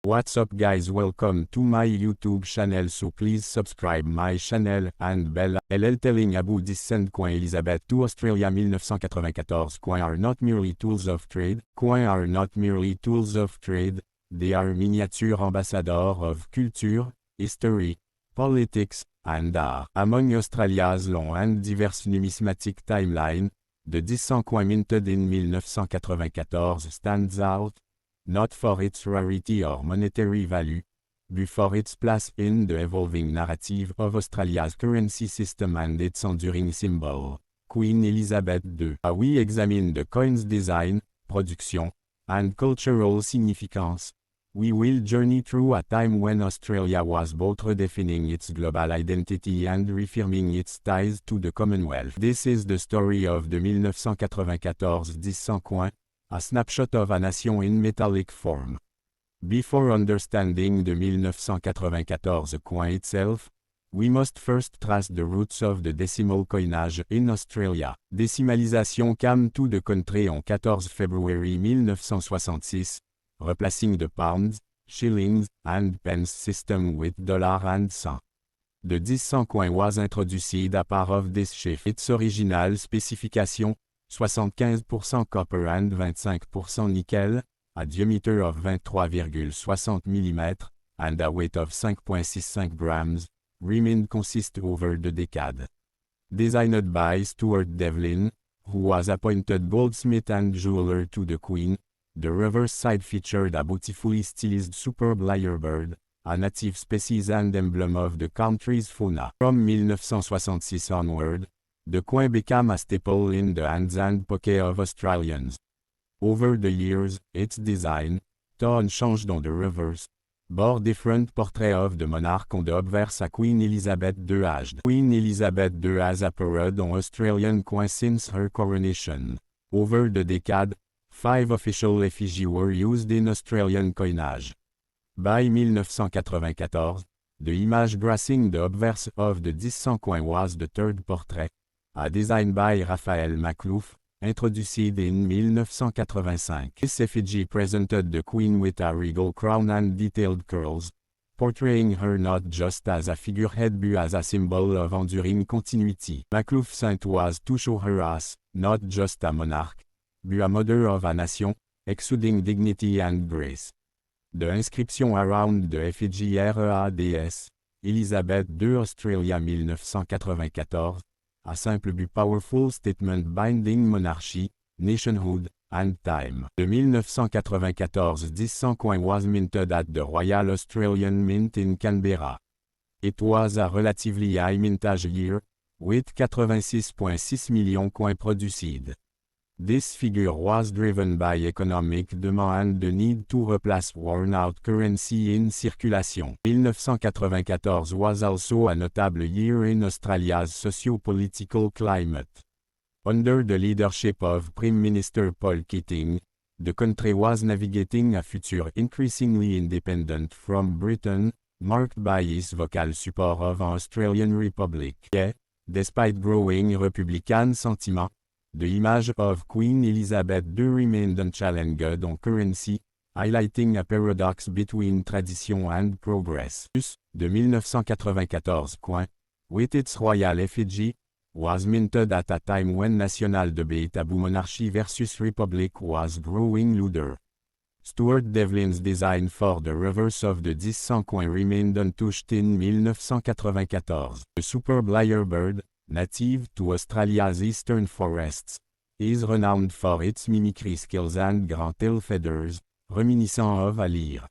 What's up guys, welcome to my YouTube channel, so please subscribe my channel and bell. LL telling Abu Descent. Elizabeth to Australia 1994. Are not merely tools of trade. Are not merely tools of trade. They are miniature ambassadors of culture, history, politics, and art. Among Australia's long and diverse numismatic timeline, the 10 coin minted in 1994 stands out, not for its rarity or monetary value, but for its place in the evolving narrative of Australia's currency system and its enduring symbol, Queen Elizabeth II. We examine the coin's design, production, and cultural significance. We will journey through a time when Australia was both redefining its global identity and reaffirming its ties to the Commonwealth. This is the story of the 1994 10 coin, a snapshot of a nation in metallic form. Before understanding the 1994 coin itself, we must first trace the roots of the decimal coinage in Australia. Décimalisation came to the country on 14 February 1966, replacing the pounds, shillings, and pence system with dollar and cent. The 10 coin was introduced as part of this shift. Its original specification, 75% copper and 25% nickel, a diameter of 23,60 mm, and a weight of 5.65 grams, remained consistent over the decade. Designed by Stuart Devlin, who was appointed goldsmith and jeweler to the Queen, the reverse side featured a beautifully stylized superb lyrebird, a native species and emblem of the country's fauna. From 1966 onward, the coin became a staple in the hands and pocket of Australians. Over the years, its design, tone changed on the reverse, bore different portraits of the monarch on the obverse a Queen Elizabeth II aged. Queen Elizabeth II has appeared on Australian coins since her coronation. Over the decade, 5 official effigies were used in Australian coinage. By 1994, the image gracing the obverse of the 10 coin was the third portrait, a design by Raphael Makhlouf, introduced in 1985. This effigy presented the Queen with a regal crown and detailed curls, portraying her not just as a figurehead but as a symbol of enduring continuity. Makhlouf's intent was to show her as, not just a monarch, but a mother of a nation, exuding dignity and grace. The inscription around the effigy reads, Elizabeth II Australia 1994, a simple but powerful statement binding monarchy, nationhood, and time. The 1994 10 coin was minted at the Royal Australian Mint in Canberra. It was a relatively high mintage year, with 86.6 million coins produced. This figure was driven by economic demand and the need to replace worn-out currency in circulation. 1994 was also a notable year in Australia's socio-political climate. Under the leadership of Prime Minister Paul Keating, the country was navigating a future increasingly independent from Britain, marked by its vocal support of an Australian Republic. Yet, despite growing Republican sentiment, the image of Queen Elizabeth II remained unchallenged on currency, highlighting a paradox between tradition and progress. The 1994 coin, with its royal effigy, was minted at a time when national debate about monarchy versus republic was growing louder. Stuart Devlin's design for the reverse of the 10 coin remained untouched in 1994. The superb lyrebird, native to Australia's eastern forests, is renowned for its mimicry skills and grand tail feathers, reminiscent of a lyre.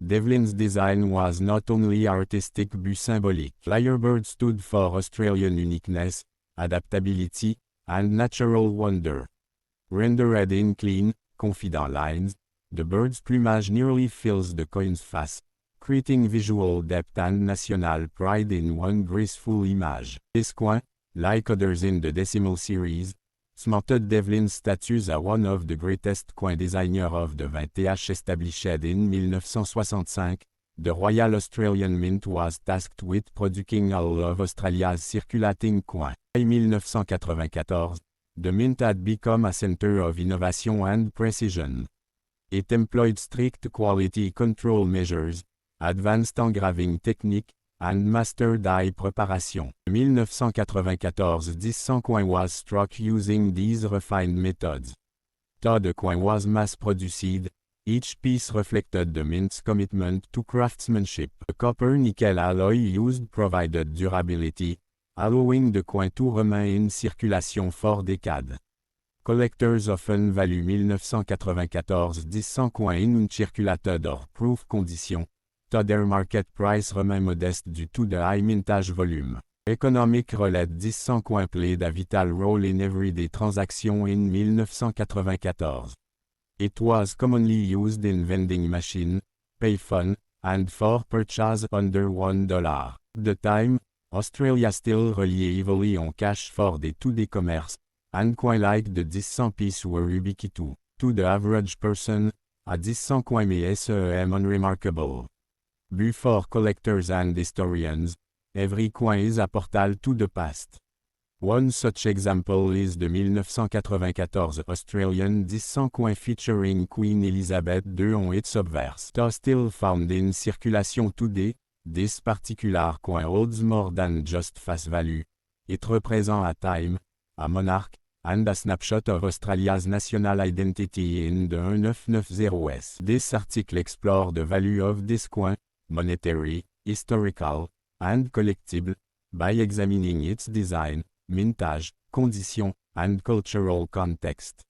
Devlin's design was not only artistic but symbolic. Lyrebird stood for Australian uniqueness, adaptability, and natural wonder. Rendered in clean, confident lines, the bird's plumage nearly fills the coin's face, creating visual depth and national pride in one graceful image. This coin, like others in the decimal series, cemented Devlin's status as one of the greatest coin designers of the 20th. Established in 1965, the Royal Australian Mint was tasked with producing all of Australia's circulating coins. By 1994, the Mint had become a center of innovation and precision. It employed strict quality control measures, advanced engraving technique, and master die preparation. 1994 10 coin was struck using these refined methods. The coin was mass-produced. Each piece reflected the mint's commitment to craftsmanship. The copper-nickel alloy used provided durability, allowing the coin to remain in circulation for decades. Collectors often value 1994 10 coin in uncirculated or proof condition. Their market price remain modeste due to the high mintage volume. Economic roulette 10 coin played a vital role in everyday transactions in 1994. It was commonly used in vending machine, payphone, and for purchase under $1. At the time, Australia still relied heavily on cash for day-to-day commerce, and coins like the 10 piece were ubiquitous. To the average person, a 10 coin may seem unremarkable. But for collectors and historians, every coin is a portal to the past. One such example is the 1994 Australian 10 coin featuring Queen Elizabeth II on its obverse. Still found in circulation today, this particular coin holds more than just face value. It represents a time, a monarch, and a snapshot of Australia's national identity in the 1990s. This article explores the value of this coin, monetary, historical, and collectible, by examining its design, mintage, condition, and cultural context.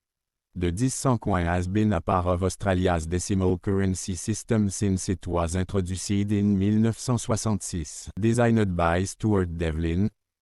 The 10 coin has been a part of Australia's decimal currency system since it was introduced in 1966. Designed by Stuart Devlin,